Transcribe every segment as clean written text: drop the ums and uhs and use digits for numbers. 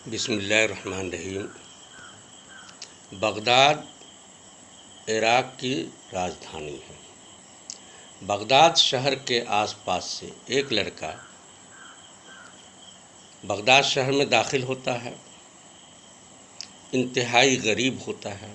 बिस्मिल्लाहिर्रहमानिर्रहीम। Baghdad Iraq की राजधानी है। बगदाद शहर के आसपास से एक लड़का बगदाद शहर में दाखिल होता है। इंतहाई गरीब होता है।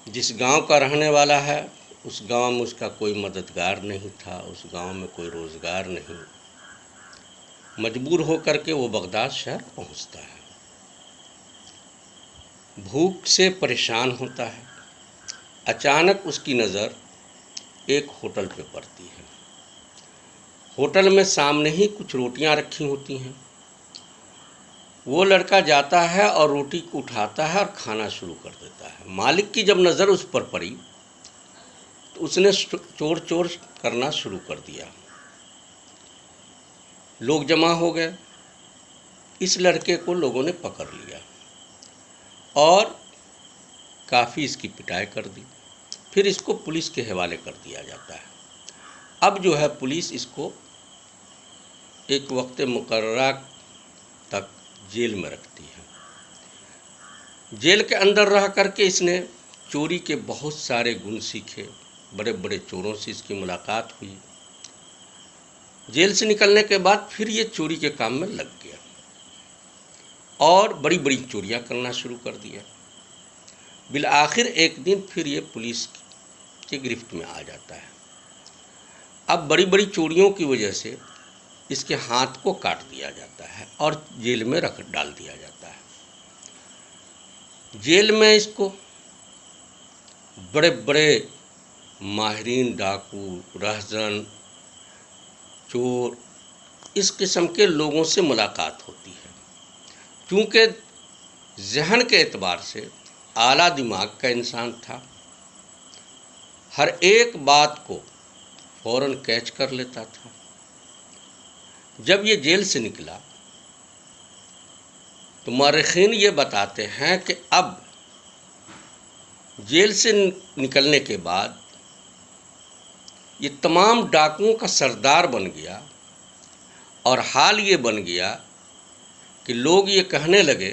जिस गांव का रहने वाला है उस गांव में उसका कोई मददगार नहीं था, उस गांव में कोई रोज़गार नहीं। मजबूर होकर के वो बगदाद शहर पहुंचता है। भूख से परेशान होता है। अचानक उसकी नज़र एक होटल पे पड़ती है। होटल में सामने ही कुछ रोटियां रखी होती हैं। वो लड़का जाता है और रोटी को उठाता है और खाना शुरू कर देता है। मालिक की जब नज़र उस पर पड़ी तो उसने चोर चोर करना शुरू कर दिया। लोग जमा हो गए। इस लड़के को लोगों ने पकड़ लिया और काफ़ी इसकी पिटाई कर दी। फिर इसको पुलिस के हवाले कर दिया जाता है। अब जो है पुलिस इसको एक वक्त मुकर्ररा तक जेल में रखती है। जेल के अंदर रह करके इसने चोरी के बहुत सारे गुण सीखे। बड़े बड़े चोरों से इसकी मुलाकात हुई। जेल से निकलने के बाद फिर ये चोरी के काम में लग गया और बड़ी बड़ी चोरियां करना शुरू कर दिया। बिल आखिर एक दिन फिर ये पुलिस की गिरफ्त में आ जाता है। अब बड़ी बड़ी चोरियों की वजह से इसके हाथ को काट दिया जाता है और जेल में रख डाल दिया जाता है। जेल में इसको बड़े बड़े माहिरीन डाकू, रहज़न, चोर, इस किस्म के लोगों से मुलाकात होती है। क्योंकि जहन के एतबार से आला दिमाग का इंसान था, हर एक बात को फ़ौरन कैच कर लेता था। जब ये जेल से निकला तो मौरख़ीन ये बताते हैं कि अब जेल से निकलने के बाद ये तमाम डाकुओं का सरदार बन गया और हाल ये बन गया कि लोग ये कहने लगे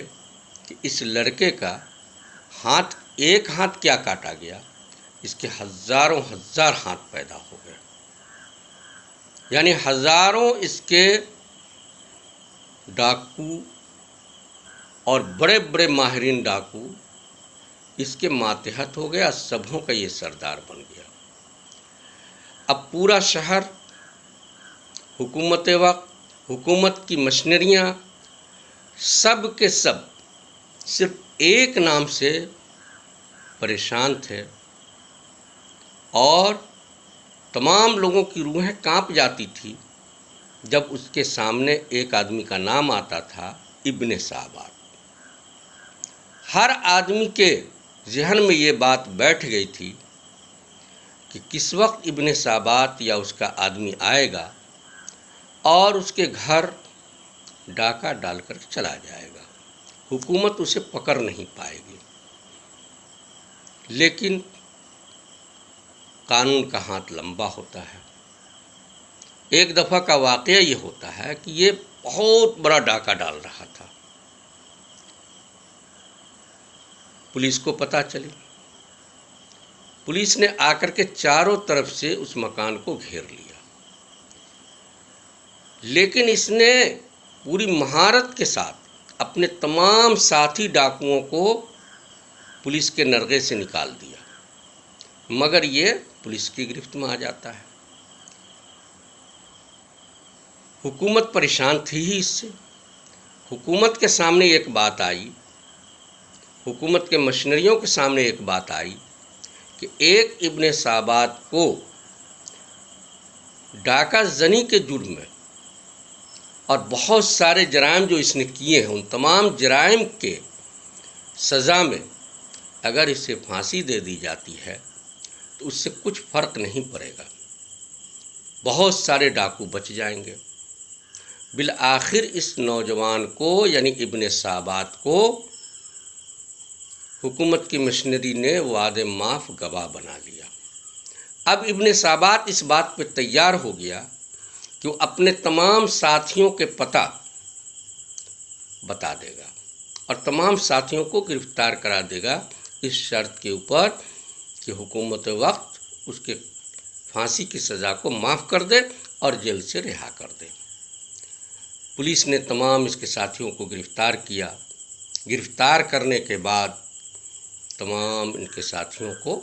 कि इस लड़के का एक हाथ क्या काटा गया, इसके हज़ारों हज़ार हाथ पैदा हो गए। यानी हज़ारों इसके डाकू और बड़े बड़े माहिरीन डाकू इसके मातहत हो गया। सबों का ये सरदार बन गया। अब पूरा शहर, हुकूमत की मशीनरियाँ, सब के सब सिर्फ एक नाम से परेशान थे और तमाम लोगों की रूहें कांप जाती थी जब उसके सामने एक आदमी का नाम आता था, इब्ने साबात। हर आदमी के जहन में ये बात बैठ गई थी कि किस वक्त इब्ने साबात या उसका आदमी आएगा और उसके घर डाका डालकर चला जाएगा। हुकूमत उसे पकड़ नहीं पाएगी। लेकिन कानून का हाथ लंबा होता है। एक दफ़ा का वाक़या ये होता है कि ये बहुत बड़ा डाका डाल रहा था। पुलिस को पता चली। पुलिस ने आकर के चारों तरफ से उस मकान को घेर लिया। लेकिन इसने पूरी महारत के साथ अपने तमाम साथी डाकुओं को पुलिस के नरगे से निकाल दिया, मगर ये पुलिस की गिरफ्त में आ जाता है। हुकूमत परेशान थी ही इससे। हुकूमत के सामने एक बात आई, हुकूमत के मशीनरियों के सामने एक बात आई कि एक इब्ने साबात को डाका जनी के जुर्म में और बहुत सारे जराइम जो इसने किए हैं उन तमाम जराइम के सज़ा में अगर इसे फांसी दे दी जाती है तो उससे कुछ फ़र्क नहीं पड़ेगा। बहुत सारे डाकू बच जाएंगे। बिल आखिर इस नौजवान को यानी इब्ने साबात को हुकूमत की मशीनरी ने वादे माफ़ गवाह बना लिया। अब इब्ने साबात इस बात पर तैयार हो गया कि वो अपने तमाम साथियों के पता बता देगा और तमाम साथियों को गिरफ्तार करा देगा इस शर्त के ऊपर कि हुकूमत वक्त उसके फांसी की सज़ा को माफ़ कर दे और जेल से रिहा कर दे। पुलिस ने तमाम इसके साथियों को गिरफ्तार किया। गिरफ्तार करने के बाद तमाम इनके साथियों को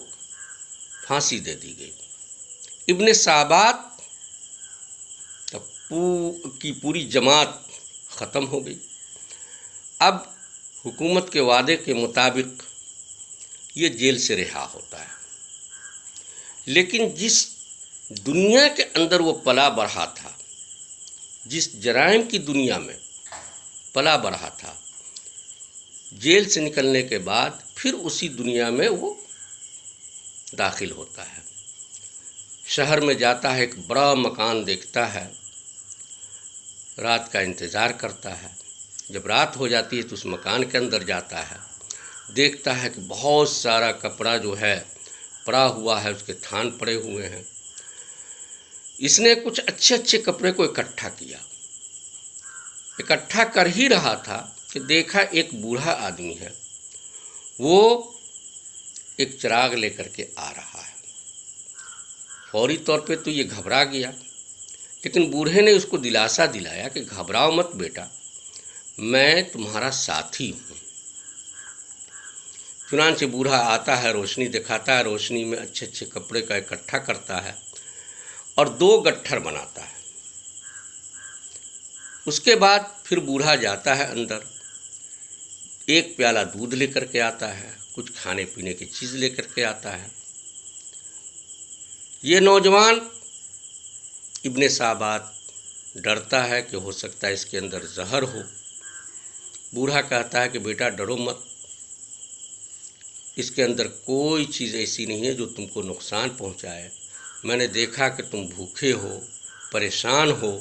फांसी दे दी गई। इब्ने साबात की पूरी जमात ख़त्म हो गई। अब हुकूमत के वादे के मुताबिक ये जेल से रिहा होता है, लेकिन जिस दुनिया के अंदर वो पला बढ़ा था, जिस जराइम की दुनिया में पला बढ़ा था, जेल से निकलने के बाद फिर उसी दुनिया में वो दाखिल होता है। शहर में जाता है, एक बड़ा मकान देखता है, रात का इंतज़ार करता है। जब रात हो जाती है तो उस मकान के अंदर जाता है, देखता है कि बहुत सारा कपड़ा जो है पड़ा हुआ है, उसके थान पड़े हुए हैं। इसने कुछ अच्छे अच्छे कपड़े को इकट्ठा किया। इकट्ठा कर ही रहा था कि देखा एक बूढ़ा आदमी है, वो एक चिराग लेकर के आ रहा है। फौरी तौर पे तो ये घबरा गया, लेकिन बूढ़े ने उसको दिलासा दिलाया कि घबराओ मत बेटा, मैं तुम्हारा साथी हूँ। चुनांचे बूढ़ा आता है, रोशनी दिखाता है, रोशनी में अच्छे अच्छे कपड़े का इकट्ठा करता है और 2 गट्ठर बनाता है। उसके बाद फिर बूढ़ा जाता है अंदर, 1 प्याला दूध लेकर के आता है, कुछ खाने पीने की चीज़ लेकर के आता है। ये नौजवान इब्ने साबात डरता है कि हो सकता है इसके अंदर जहर हो। बूढ़ा कहता है कि बेटा डरो मत, इसके अंदर कोई चीज़ ऐसी नहीं है जो तुमको नुकसान पहुंचाए। मैंने देखा कि तुम भूखे हो, परेशान हो,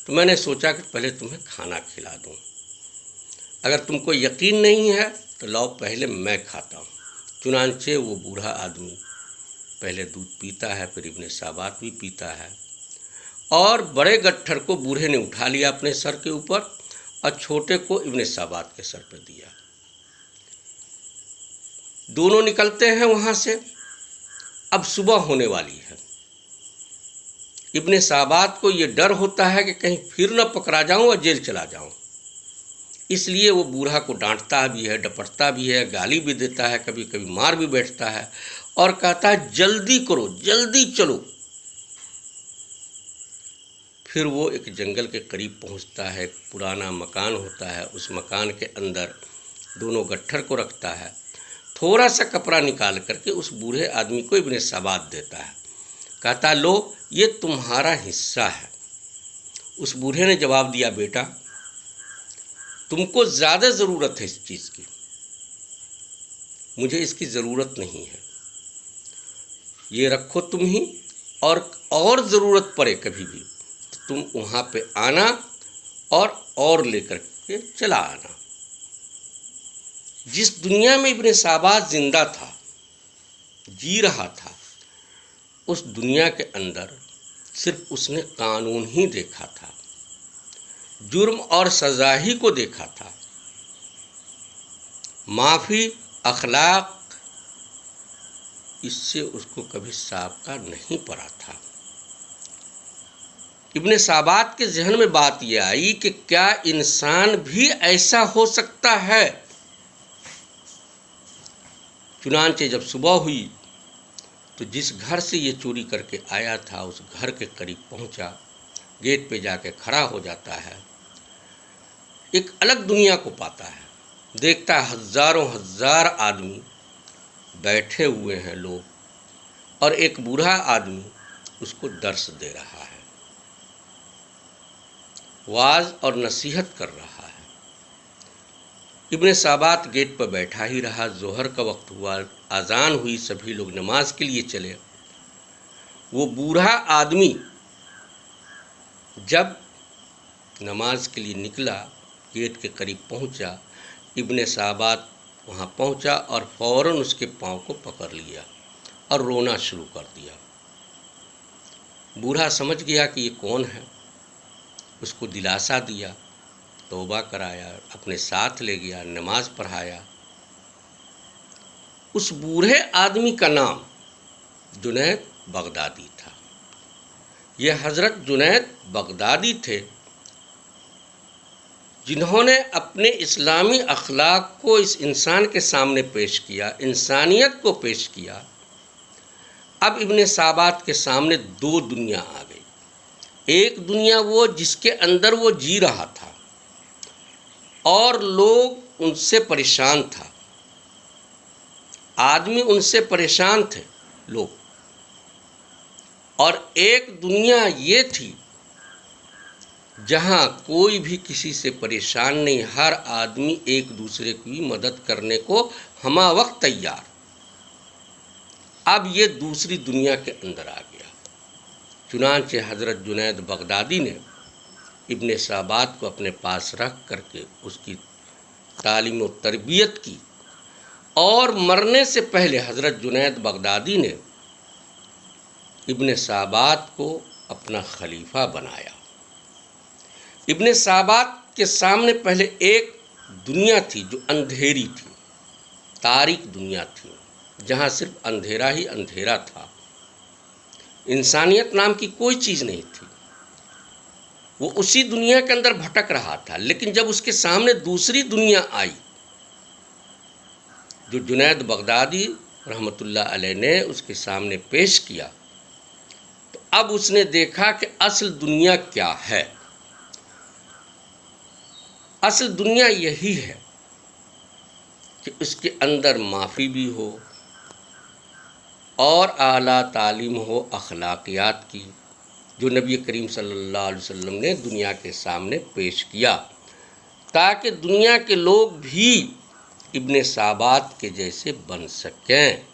तो मैंने सोचा कि पहले तुम्हें खाना खिला दूं। अगर तुमको यकीन नहीं है तो लाओ पहले मैं खाता हूँ। चुनांचे वो बूढ़ा आदमी पहले दूध पीता है, फिर इब्ने साबात भी पीता है और बड़े गट्ठर को बूढ़े ने उठा लिया अपने सर के ऊपर और छोटे को इब्ने साबात के सर पर दिया। दोनों निकलते हैं वहाँ से। अब सुबह होने वाली है। इब्ने साबात को ये डर होता है कि कहीं फिर न पकड़ा जाऊं और जेल चला जाऊं, इसलिए वो बूढ़ा को डांटता भी है, डपटता भी है, गाली भी देता है, कभी कभी मार भी बैठता है और कहता है जल्दी करो, जल्दी चलो। फिर वो एक जंगल के करीब पहुंचता है, एक पुराना मकान होता है, उस मकान के अंदर दोनों गट्ठर को रखता है, थोड़ा सा कपड़ा निकाल करके उस बूढ़े आदमी को इब्ने साबात देता है, कहता लो ये तुम्हारा हिस्सा है। उस बूढ़े ने जवाब दिया बेटा तुमको ज़्यादा ज़रूरत है इस चीज़ की, मुझे इसकी ज़रूरत नहीं है, ये रखो तुम ही, और ज़रूरत पड़े कभी भी तो तुम वहाँ पे आना और लेकर के चला आना। जिस दुनिया में इब्ने साबात जिंदा था, जी रहा था, उस दुनिया के अंदर सिर्फ उसने कानून ही देखा था, जुर्म और सज़ा ही को देखा था। माफ़ी, अखलाक, इससे उसको कभी साबका नहीं पड़ा था। इब्ने साबात के ज़हन में बात यह आई कि क्या इंसान भी ऐसा हो सकता है। चुनांचे जब सुबह हुई तो जिस घर से ये चोरी करके आया था उस घर के करीब पहुंचा, गेट पे जाके खड़ा हो जाता है, एक अलग दुनिया को पाता है। देखता है हज़ारों हज़ार आदमी बैठे हुए हैं लोग, और एक बूढ़ा आदमी उसको दर्स दे रहा है, वाज और नसीहत कर रहा है। इब्ने साबात गेट पर बैठा ही रहा। जोहर का वक्त हुआ, अजान हुई, सभी लोग नमाज के लिए चले। वो बूढ़ा आदमी जब नमाज के लिए निकला, गेट के करीब पहुंचा, इब्ने साबात वहां पहुंचा और फ़ौरन उसके पाँव को पकड़ लिया और रोना शुरू कर दिया। बूढ़ा समझ गया कि ये कौन है, उसको दिलासा दिया, तौबा कराया, अपने साथ ले गया, नमाज पढ़ाया। उस बूढ़े आदमी का नाम जुनैद बगदादी था। ये हज़रत जुनैद बगदादी थे जिन्होंने अपने इस्लामी अखलाक को इस इंसान के सामने पेश किया, इंसानियत को पेश किया। अब इब्ने साबात के सामने दो दुनिया आ गई। एक दुनिया वो जिसके अंदर वो जी रहा था और लोग उनसे परेशान था, आदमी उनसे परेशान थे लोग। और एक दुनिया ये थी जहाँ कोई भी किसी से परेशान नहीं, हर आदमी एक दूसरे की मदद करने को हमा वक्त तैयार। अब ये दूसरी दुनिया के अंदर आ गया। चुनांचे हज़रत जुनैद बगदादी ने इब्ने साबात को अपने पास रख करके उसकी तालीम और तरबियत की, और मरने से पहले हज़रत जुनैद बगदादी ने इब्ने साबात को अपना खलीफा बनाया। इब्ने साबात के सामने पहले एक दुनिया थी जो अंधेरी थी, तारीक दुनिया थी, जहाँ सिर्फ अंधेरा ही अंधेरा था। इंसानियत नाम की कोई चीज़ नहीं थी। वो उसी दुनिया के अंदर भटक रहा था। लेकिन जब उसके सामने दूसरी दुनिया आई जो जुनैद बगदादी रहमतुल्लाह अलैह ने उसके सामने पेश किया, तो अब उसने देखा कि असल दुनिया क्या है। असल दुनिया यही है कि उसके अंदर माफ़ी भी हो और आला तालीम हो अखलाकियात की, जो नबी करीम सल्लल्लाहु अलैहि वसल्लम ने दुनिया के सामने पेश किया, ताकि दुनिया के लोग भी इब्ने साबात के जैसे बन सकें।